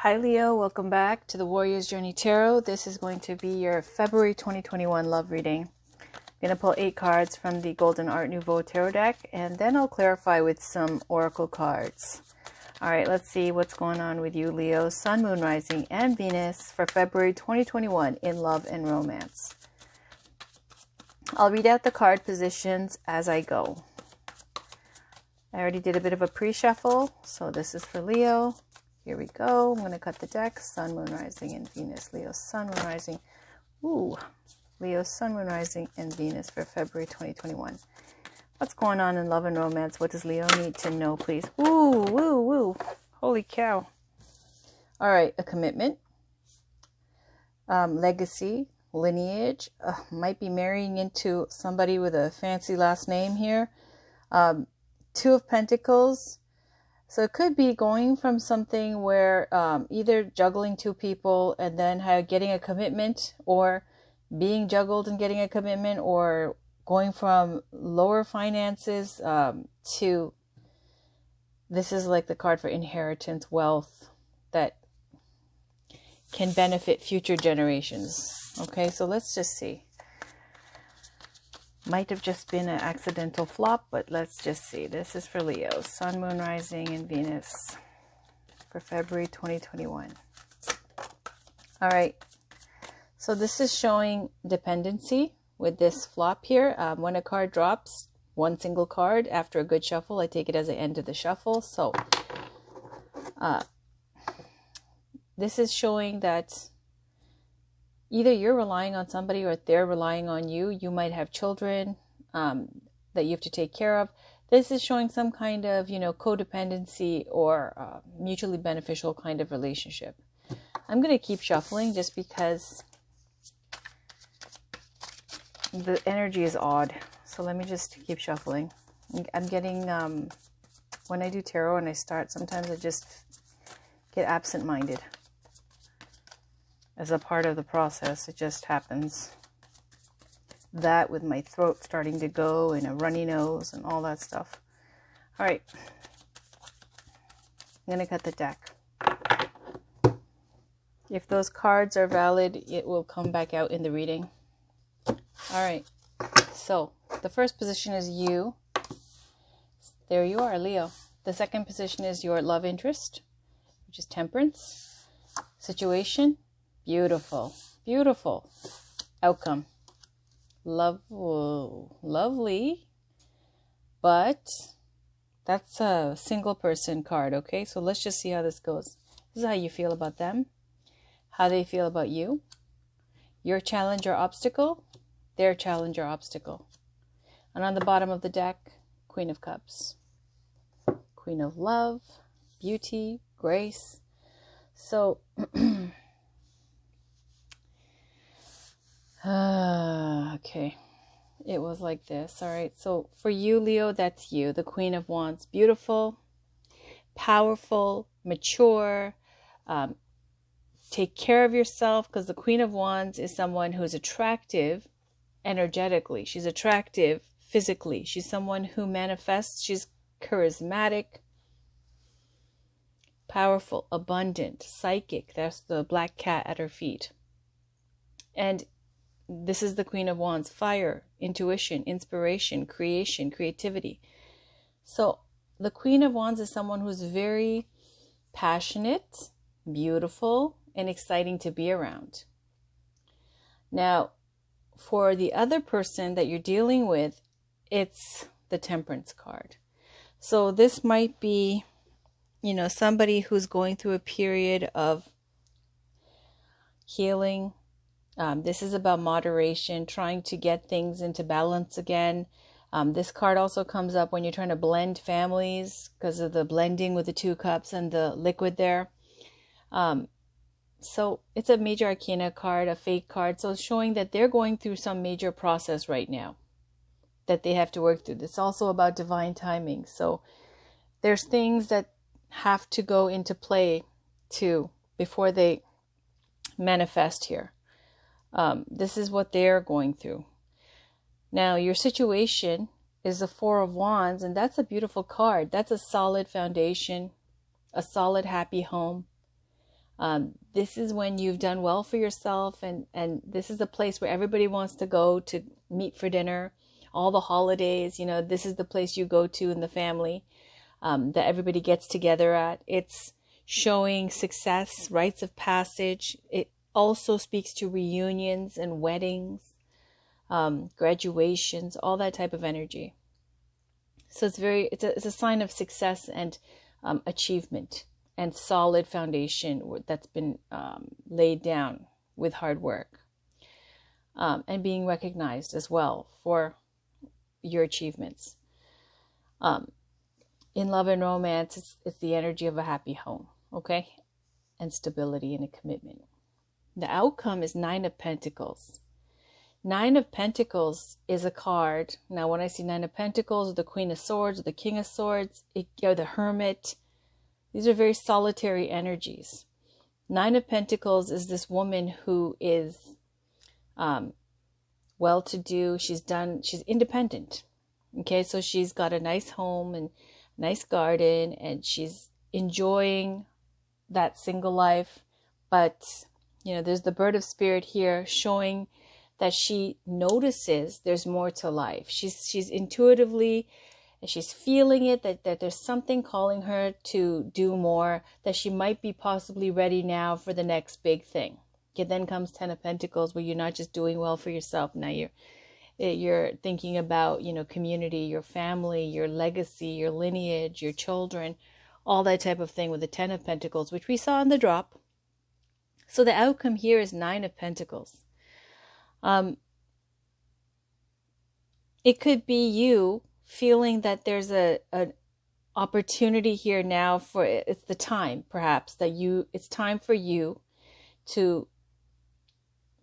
Hi Leo, welcome back to the Warrior's Journey Tarot. This is going to be your February 2021 love reading. I'm going to pull 8 cards from the Golden Art Nouveau Tarot deck, and then I'll clarify with some oracle cards. All right, let's see what's going on with you, Leo, Sun, Moon, Rising, and Venus for February 2021 in love and romance. I'll read out the card positions as I go. I already did a bit of a pre-shuffle, so this is for Leo. Here we go. I'm going to cut the deck. Sun, Moon, Rising, and Venus. Leo, Sun, Moon, Rising. Ooh. Leo, Sun, Moon, Rising, and Venus for February 2021. What's going on in love and romance? What does Leo need to know, please? Ooh, woo, woo. Holy cow. All right. A commitment. Legacy. Lineage. Might be marrying into somebody with a fancy last name here. 2 of Pentacles. So it could be going from something where either juggling 2 people and then getting a commitment, or being juggled and getting a commitment, or going from lower finances to, this is like the card for inheritance, wealth that can benefit future generations. Okay, so let's just see. Might have just been an accidental flop, but let's just see. This is for Leo, Sun, Moon, Rising, and Venus for February 2021. All right. So this is showing dependency with this flop here. When a card drops, one single card after a good shuffle, I take it as the end of the shuffle. So this is showing that either you're relying on somebody or they're relying on you. You might have children that you have to take care of. This is showing some kind of, codependency or mutually beneficial kind of relationship. I'm going to keep shuffling just because the energy is odd. So let me just keep shuffling. I'm getting, when I do tarot and I start, sometimes I just get absent-minded. As a part of the process, it just happens. That with my throat starting to go and a runny nose and all that stuff. All right. I'm going to cut the deck. If those cards are valid, it will come back out in the reading. All right. So the first position is you. There you are, Leo. The second position is your love interest, which is Temperance. Situation. Beautiful, beautiful outcome. Lovely, but that's a single person card, okay? So let's just see how this goes. This is how you feel about them, how they feel about you, your challenge or obstacle, their challenge or obstacle. And on the bottom of the deck, Queen of Cups, Queen of Love, Beauty, Grace. So okay, it was like this. All right, so for you, Leo, that's you, the Queen of Wands. Beautiful, powerful, mature. Take care of yourself, because the Queen of Wands is someone who's attractive energetically. She's attractive physically. She's someone who manifests. She's charismatic, powerful, abundant, psychic. That's the black cat at her feet. And this is the Queen of Wands. Fire, intuition, inspiration, creation, creativity. So the Queen of Wands is someone who's very passionate, beautiful, and exciting to be around. Now, for the other person that you're dealing with, it's the Temperance card. So this might be, somebody who's going through a period of healing. This is about moderation, trying to get things into balance again. This card also comes up when you're trying to blend families because of the blending with the 2 cups and the liquid there. So it's a major arcana card, a fake card. So it's showing that they're going through some major process right now that they have to work through. It's also about divine timing. So there's things that have to go into play too before they manifest here. This is what they're going through. Now, your situation is the 4 of Wands, and that's a beautiful card. That's a solid foundation, a solid, happy home. This is when you've done well for yourself, and this is the place where everybody wants to go to meet for dinner. All the holidays, this is the place you go to in the family, that everybody gets together at. It's showing success, rites of passage. It also speaks to reunions and weddings, graduations, all that type of energy. So it's a sign of success and achievement and solid foundation that's been laid down with hard work, and being recognized as well for your achievements. In love and romance, it's the energy of a happy home, okay, and stability and a commitment. The outcome is Nine of Pentacles. Nine of Pentacles is a card. Now, when I see Nine of Pentacles, or the Queen of Swords, or the King of Swords, or the Hermit, these are very solitary energies. Nine of Pentacles is this woman who is well-to-do. She's independent. Okay, so she's got a nice home and nice garden, and she's enjoying that single life. But, there's the bird of spirit here showing that she notices there's more to life. She's intuitively, she's feeling it, that there's something calling her to do more, that she might be possibly ready now for the next big thing. Okay, then comes Ten of Pentacles, where you're not just doing well for yourself. Now you're thinking about, community, your family, your legacy, your lineage, your children, all that type of thing with the Ten of Pentacles, which we saw in the drop. So the outcome here is Nine of Pentacles. It could be you feeling that there's an opportunity here now it's the time, perhaps, it's time for you to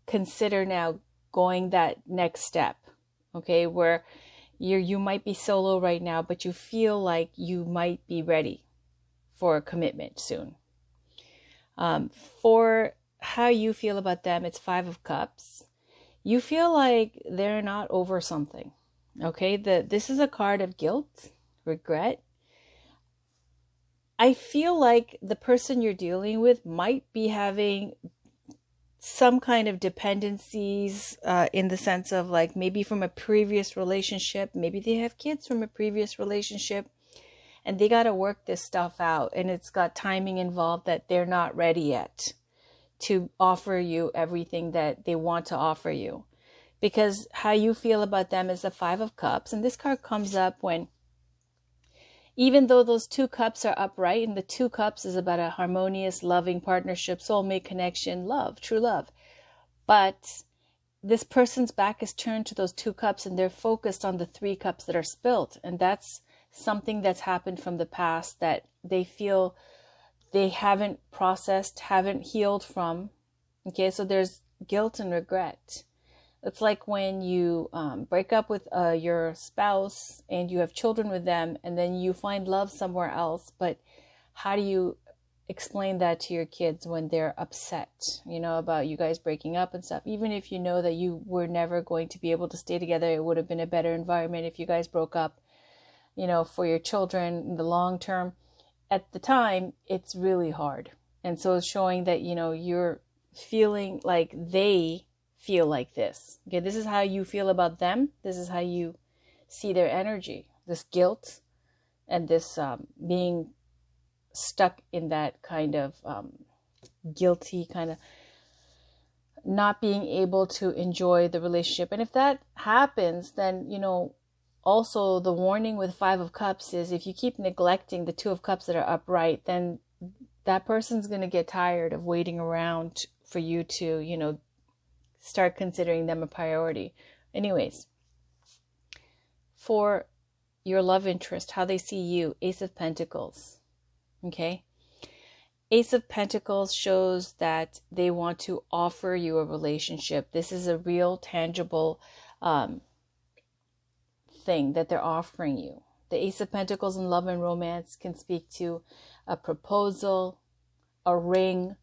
consider now going that next step, okay, where you might be solo right now, but you feel like you might be ready for a commitment soon. For how you feel about them, it's Five of Cups. You feel like they're not over something, okay? This is a card of guilt, regret. I feel like the person you're dealing with might be having some kind of dependencies, in the sense of like maybe from a previous relationship. Maybe they have kids from a previous relationship, and they got to work this stuff out, and it's got timing involved that they're not ready yet to offer you everything that they want to offer you. Because how you feel about them is the Five of Cups, and this card comes up when, even though those two cups are upright, and the two cups is about a harmonious, loving partnership, soulmate connection, love, true love. But this person's back is turned to those two cups, and they're focused on the three cups that are spilt. And that's something that's happened from the past that they feel they haven't processed, haven't healed from. Okay, so there's guilt and regret. It's like when you break up with your spouse and you have children with them, and then you find love somewhere else. But how do you explain that to your kids when they're upset, about you guys breaking up and stuff? Even if you know that you were never going to be able to stay together, it would have been a better environment if you guys broke up, for your children in the long term. At the time, it's really hard. And so it's showing that, you're feeling like they feel like this. Okay, this is how you feel about them. This is how you see their energy. This guilt and this being stuck in that kind of guilty kind of not being able to enjoy the relationship. And if that happens, then, also the warning with Five of Cups is if you keep neglecting the Two of Cups that are upright, then that person's going to get tired of waiting around for you to, start considering them a priority. Anyways, for your love interest, how they see you, Ace of Pentacles. Okay. Ace of Pentacles shows that they want to offer you a relationship. This is a real tangible thing that they're offering you. The Ace of Pentacles in love and romance can speak to a proposal, a ring,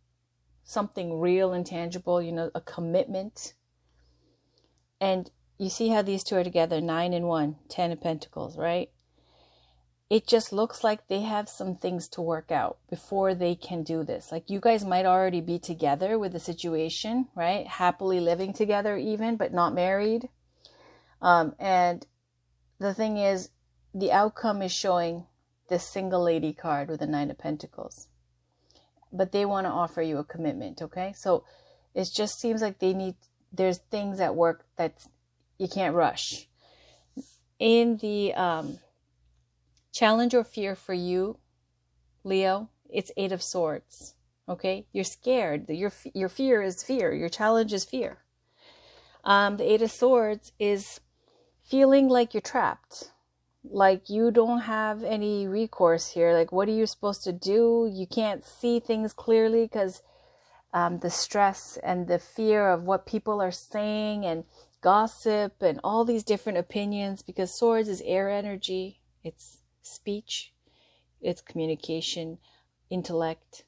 something real and tangible, a commitment. And you see how these two are together, 9 and 1, 10 of Pentacles, right? it just looks like they have some things to work out before they can do this. Like you guys might already be together with the situation, right? Happily living together even, but not married. And the thing is, the outcome is showing this single lady card with the Nine of Pentacles. But they want to offer you a commitment, okay? So it just seems like there's things at work that you can't rush. In the challenge or fear for you, Leo, it's Eight of Swords, okay? You're scared. Your fear is fear. Your challenge is fear. The Eight of Swords is feeling like you're trapped. Like you don't have any recourse here. Like what are you supposed to do? You can't see things clearly because the stress and the fear of what people are saying and gossip and all these different opinions, because swords is air energy. It's speech, it's communication, intellect,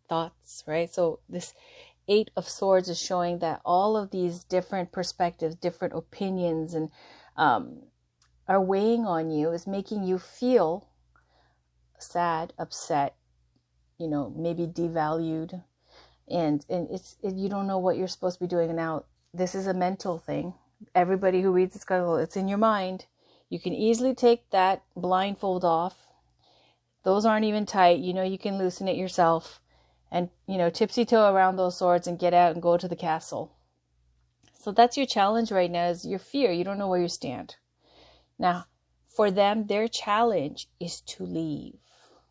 thoughts, right? So this Eight of Swords is showing that all of these different perspectives, different opinions, and are weighing on you, is making you feel sad, upset, you know, maybe devalued, and you don't know what you're supposed to be doing. Now, this is a mental thing. Everybody who reads this card, well, it's in your mind. You can easily take that blindfold off. Those aren't even tight. You know, you can loosen it yourself and, you know, tipsy-toe around those swords and get out and go to the castle. So that's your challenge right now, is your fear. You don't know where you stand. Now, for them, their challenge is to leave.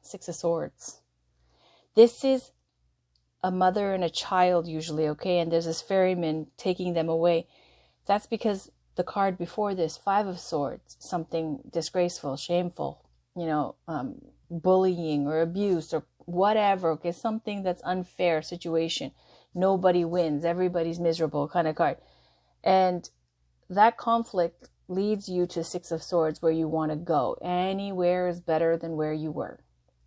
Six of Swords. This is a mother and a child usually, okay? And there's this ferryman taking them away. That's because the card before this, Five of Swords, something disgraceful, shameful, you know, bullying or abuse or whatever, okay, something that's unfair situation. Nobody wins, everybody's miserable kind of card. And that conflict leads you to Six of Swords, where you want to go. Anywhere is better than where you were.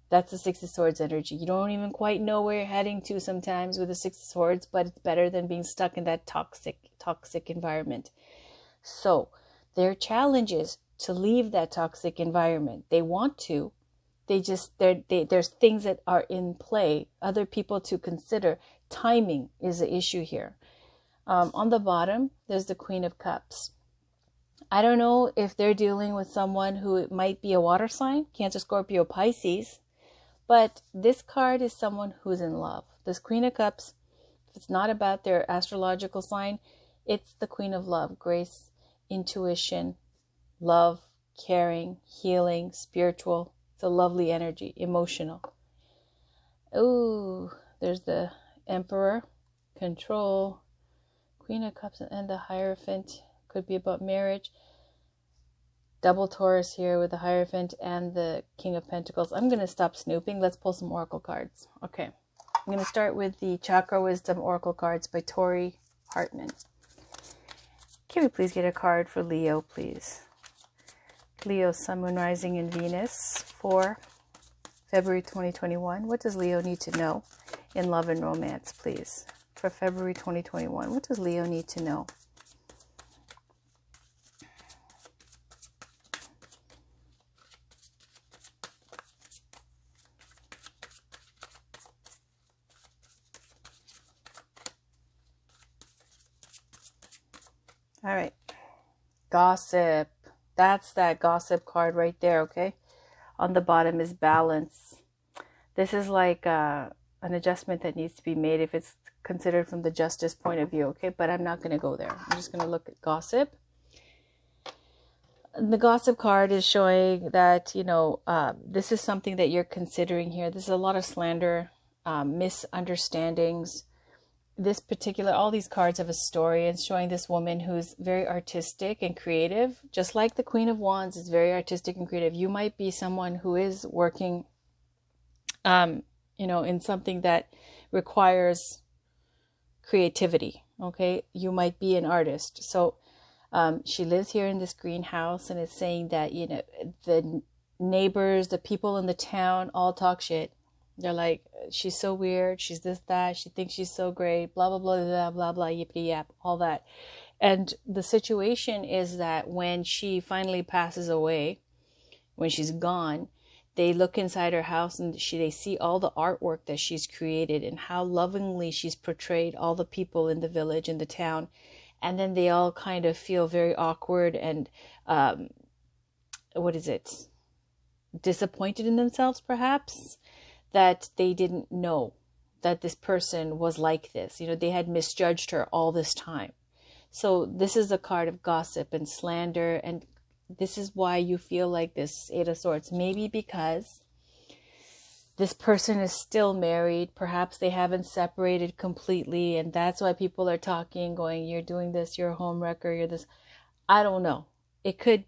That's the Six of Swords energy. You don't even quite know where you're heading to sometimes with the Six of Swords, but it's better than being stuck in that toxic environment. So their challenge is to leave that toxic environment. They want to. There's things that are in play, other people to consider. Timing is the issue here. On the bottom, there's the Queen of Cups. I don't know if they're dealing with someone who might be a water sign, Cancer, Scorpio, Pisces, but this card is someone who's in love. This Queen of Cups, if it's not about their astrological sign, it's the Queen of Love, grace, intuition, love, caring, healing, spiritual. It's a lovely energy, emotional. Ooh, there's the Emperor, control, Queen of Cups, and the Hierophant. Could be about marriage. Double Taurus here with the Hierophant and the King of Pentacles. I'm going to stop snooping. Let's pull some oracle cards. Okay. I'm going to start with the Chakra Wisdom Oracle cards by Tori Hartman. Can we please get a card for Leo, please? Leo, Sun, Moon, Rising, and Venus for February 2021. What does Leo need to know in love and romance, please? For February 2021, what does Leo need to know? All right. Gossip. That's that gossip card right there, okay? On the bottom is balance. This is like an adjustment that needs to be made if it's considered from the justice point of view, okay? But I'm not going to go there. I'm just going to look at gossip. The gossip card is showing that, you know, this is something that you're considering here. There's a lot of slander, misunderstandings. This particular, all these cards have a story, and showing this woman who's very artistic and creative, just like the Queen of Wands is very artistic and creative. You might be someone who is working, you know, in something that requires creativity. Okay. You might be an artist. So, she lives here in this greenhouse, and it's saying that, you know, the neighbors, the people in the town all talk shit. They're like, she's so weird, she's this, that, she thinks she's so great, blah, blah, blah, blah, blah, blah, yippity yap, all that. And the situation is that when she finally passes away, when she's gone, they look inside her house and they see all the artwork that she's created and how lovingly she's portrayed all the people in the village and the town. And then they all kind of feel very awkward and, disappointed in themselves, perhaps, that they didn't know that this person was like this. You know, they had misjudged her all this time. So this is a card of gossip and slander, and this is why you feel like this, Eight of Swords. Maybe because this person is still married. Perhaps they haven't separated completely, and that's why people are talking, going, you're doing this, you're a homewrecker, you're this. I don't know. It could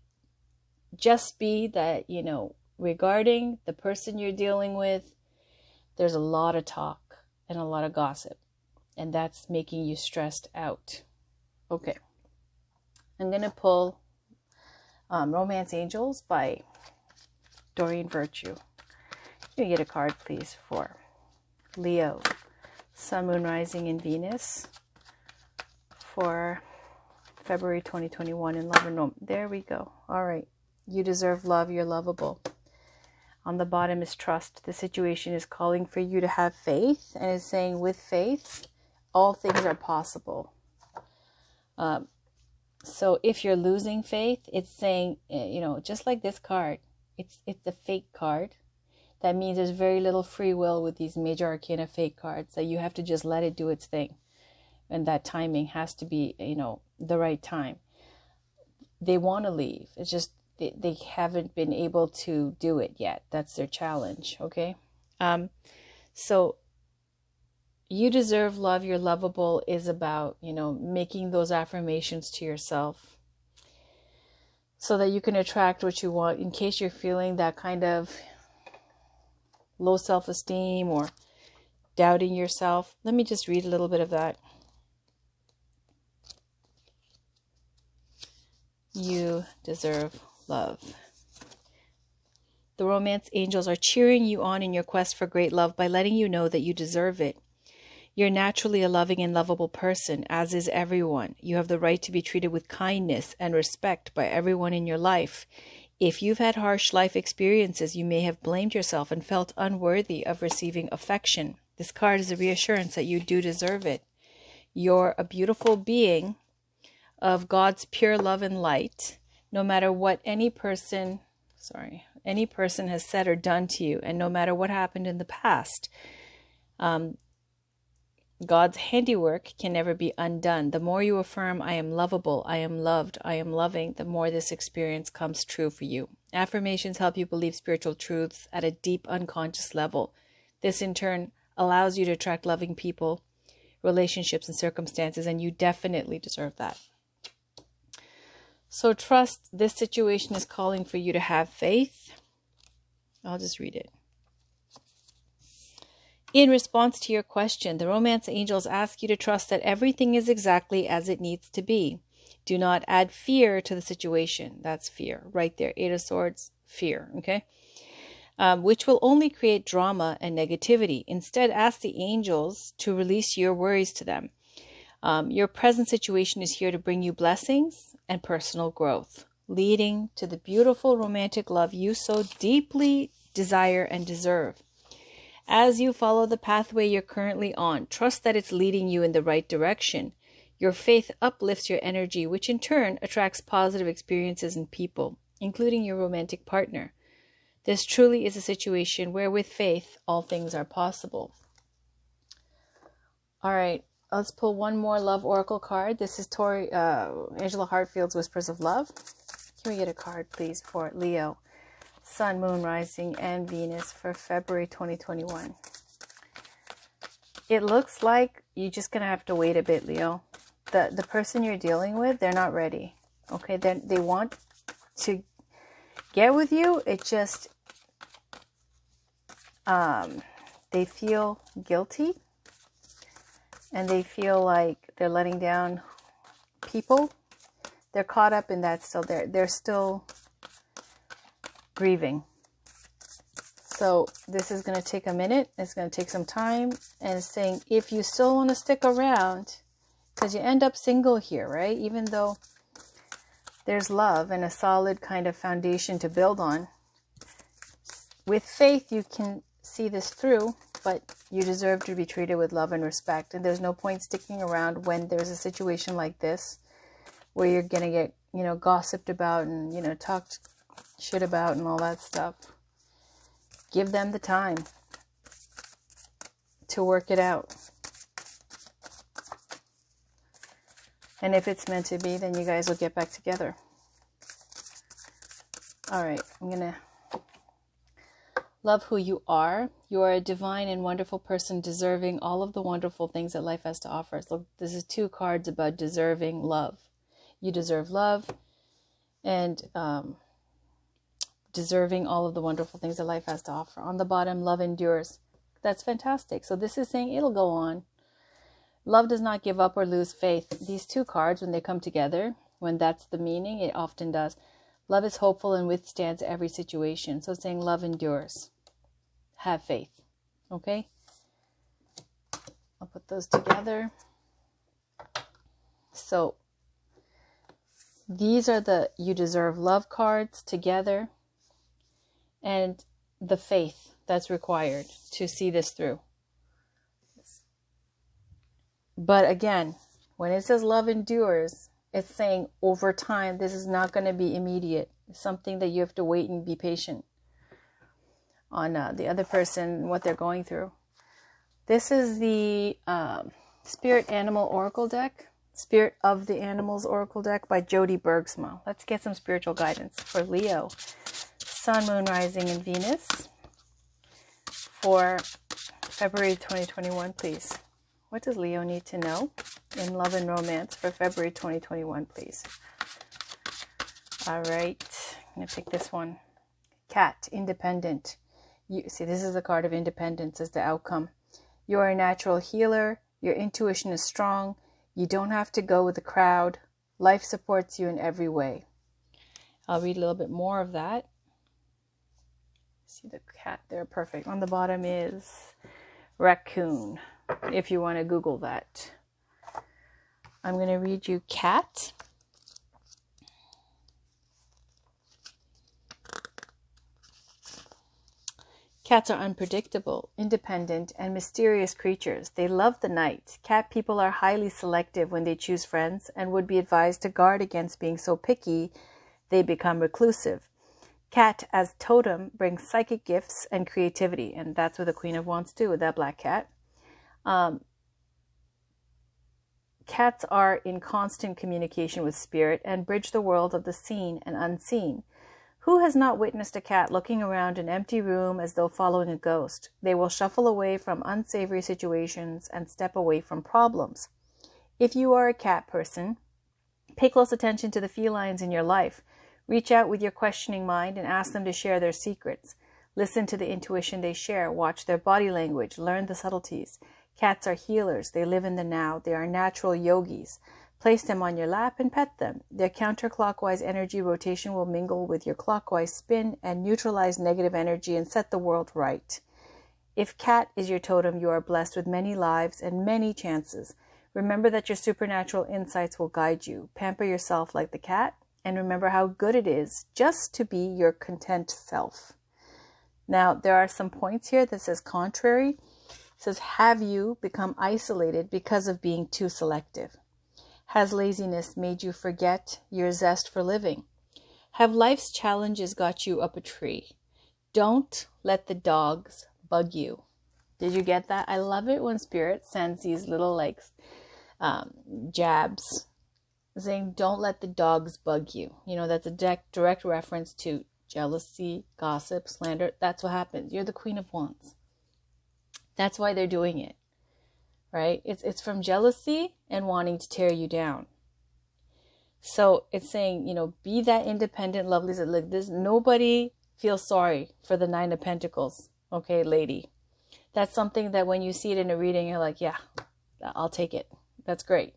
just be that, you know, regarding the person you're dealing with, there's a lot of talk and a lot of gossip, and that's making you stressed out. Okay. I'm going to pull Romance Angels by Doreen Virtue. Can you get a card, please, for Leo, Sun, Moon, Rising, and Venus for February 2021 in love or no? There we go. All right. You deserve love. You're lovable. On the bottom is trust. The situation is calling for you to have faith, and is saying with faith, all things are possible. So if you're losing faith, it's saying, you know, just like this card, it's a fake card. That means there's very little free will with these major arcana fake cards, that you have to just let it do its thing. And that timing has to be, you know, the right time. They want to leave. It's just they haven't been able to do it yet. That's their challenge, okay? So you deserve love. You're lovable is about, you know, making those affirmations to yourself so that you can attract what you want. In case you're feeling that kind of low self-esteem or doubting yourself, let me just read a little bit of that. You deserve love. The romance angels are cheering you on in your quest for great love by letting you know that you deserve it. You're naturally a loving and lovable person, as is everyone. You have the right to be treated with kindness and respect by everyone in your life. If you've had harsh life experiences, you may have blamed yourself and felt unworthy of receiving affection. This card is a reassurance that you do deserve it. You're a beautiful being of God's pure love and light, no matter what any person has said or done to you, and no matter what happened in the past. God's handiwork can never be undone. The more you affirm, I am lovable, I am loved, I am loving, the more this experience comes true for you. Affirmations help you believe spiritual truths at a deep unconscious level. This in turn allows you to attract loving people, relationships, and circumstances, and you definitely deserve that. So trust. This situation is calling for you to have faith. I'll just read it. In response to your question, the romance angels ask you to trust that everything is exactly as it needs to be. Do not add fear to the situation. That's fear right there. Eight of Swords, fear, okay? Which will only create drama and negativity. Instead, ask the angels to release your worries to them. Your present situation is here to bring you blessings and personal growth, leading to the beautiful romantic love you so deeply desire and deserve. As you follow the pathway you're currently on, trust that it's leading you in the right direction. Your faith uplifts your energy, which in turn attracts positive experiences and people, including your romantic partner. This truly is a situation where with faith, all things are possible. All right, let's pull one more Love Oracle card. This is Angela Hartfield's Whispers of Love. Can we get a card, please, for Leo, Sun, Moon, Rising, and Venus for February 2021. It looks like you're just going to have to wait a bit, Leo. The person you're dealing with, they're not ready. Okay, they want to get with you. It just, they feel guilty. And they feel like they're letting down people. They're caught up in that still. They're still grieving. So this is going to take a minute. It's going to take some time. And it's saying if you still want to stick around, because you end up single here, right? Even though there's love and a solid kind of foundation to build on, with faith, you can see this through, but you deserve to be treated with love and respect. And there's no point sticking around when there's a situation like this where you're going to get, gossiped about and, talked shit about and all that stuff. Give them the time to work it out. And if it's meant to be, then you guys will get back together. All right, I'm going to love who you are. You are a divine and wonderful person, deserving all of the wonderful things that life has to offer. So this is 2 cards about deserving love. You deserve love and deserving all of the wonderful things that life has to offer. On the bottom, love endures. That's fantastic. So this is saying it'll go on. Love does not give up or lose faith. These 2 cards, when they come together, when that's the meaning, it often does. Love is hopeful and withstands every situation. So it's saying love endures. Have faith. Okay? I'll put those together. So these are the you deserve love cards together, and the faith that's required to see this through. But again, when it says love endures, it's saying over time, this is not going to be immediate. It's something that you have to wait and be patient on the other person, what they're going through. This is the Spirit Animal Oracle deck. Spirit of the Animals Oracle deck by Jody Bergsma. Let's get some spiritual guidance for Leo. Sun, Moon, Rising, and Venus for February 2021, please. What does Leo need to know in love and romance for February 2021, please? All right. I'm going to pick this one. Cat, independent. You see, this is the card of independence as the outcome. You are a natural healer. Your intuition is strong. You don't have to go with the crowd. Life supports you in every way. I'll read a little bit more of that. See the cat there, perfect. On the bottom is raccoon, if you want to Google that. I'm going to read you cat. Cats are unpredictable, independent, and mysterious creatures. They love the night. Cat people are highly selective when they choose friends and would be advised to guard against being so picky they become reclusive. Cat as totem brings psychic gifts and creativity, and that's what the Queen of Wands do with that black cat. Cats are in constant communication with spirit and bridge the world of the seen and unseen. Who has not witnessed a cat looking around an empty room as though following a ghost? They will shuffle away from unsavory situations and step away from problems. If you are a cat person, pay close attention to the felines in your life. Reach out with your questioning mind and ask them to share their secrets. Listen to the intuition they share. Watch their body language. Learn the subtleties. Cats are healers. They live in the now. They are natural yogis. Place them on your lap and pet them. Their counterclockwise energy rotation will mingle with your clockwise spin and neutralize negative energy and set the world right. If cat is your totem, you are blessed with many lives and many chances. Remember that your supernatural insights will guide you. Pamper yourself like the cat, and remember how good it is just to be your content self. Now, there are some points here that says contrary. It says, have you become isolated because of being too selective? Has laziness made you forget your zest for living? Have life's challenges got you up a tree? Don't let the dogs bug you. Did you get that? I love it when Spirit sends these little jabs saying, don't let the dogs bug you. You know, that's a direct reference to jealousy, gossip, slander. That's what happens. You're the Queen of Wands. That's why they're doing it. Right? It's from jealousy and wanting to tear you down. So it's saying, you know, be that independent, lovely. Like this, nobody feels sorry for the 9 of Pentacles. Okay, lady. That's something that when you see it in a reading, you're like, yeah, I'll take it. That's great.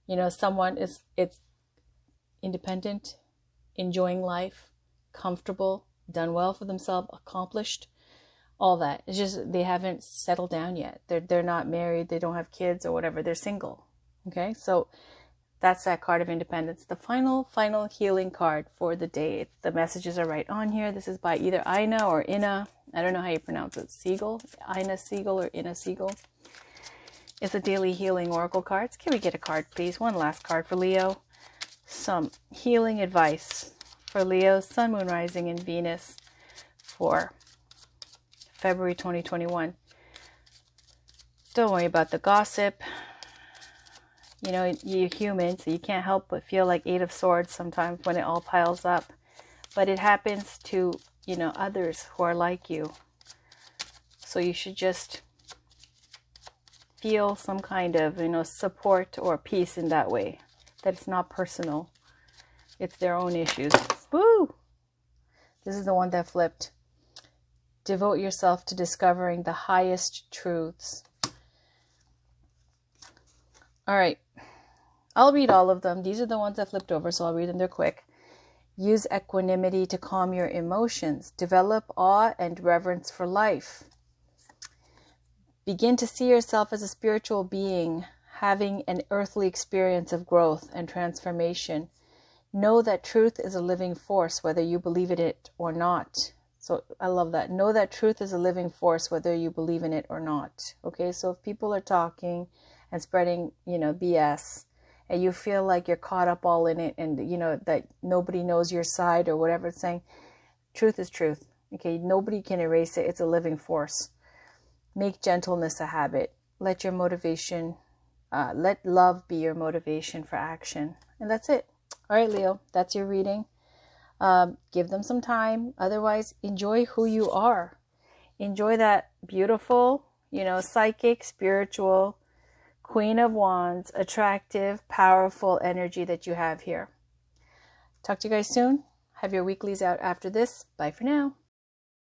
You know, it's independent, enjoying life, comfortable, done well for themselves, accomplished. All that. It's just they haven't settled down yet. They're not married. They don't have kids or whatever. They're single. Okay. So That's that card of independence. The final healing card for the day. The messages are right on here. This is by either Ina or Ina. I don't know how you pronounce it. Siegel? Ina Siegel or Ina Siegel. It's a daily healing oracle cards. Can we get a card, please? One last card for Leo. Some healing advice for Leo, Sun, Moon, Rising, and Venus for February 2021. Don't worry about the gossip. You know, you're human, so you can't help but feel like 8 of Swords sometimes when it all piles up. But it happens to, you know, others who are like you. So you should just feel some kind of, you know, support or peace in that way. That it's not personal. It's their own issues. Woo! This is the one that flipped. Devote yourself to discovering the highest truths. All right. I'll read all of them. These are the ones that flipped over, so I'll read them. They're quick. Use equanimity to calm your emotions. Develop awe and reverence for life. Begin to see yourself as a spiritual being, having an earthly experience of growth and transformation. Know that truth is a living force, whether you believe in it or not. So I love that. Know that truth is a living force, whether you believe in it or not. Okay, so if people are talking and spreading, you know, BS, and you feel like you're caught up all in it, and you know that nobody knows your side or whatever it's saying, truth is truth. Okay, nobody can erase it. It's a living force. Make gentleness a habit. Let your motivation, let love be your motivation for action. And that's it. All right, Leo, that's your reading. Give them some time. Otherwise, enjoy who you are. Enjoy that beautiful, you know, psychic, spiritual, Queen of Wands, attractive, powerful energy that you have here. Talk to you guys soon. Have your weeklies out after this. Bye for now.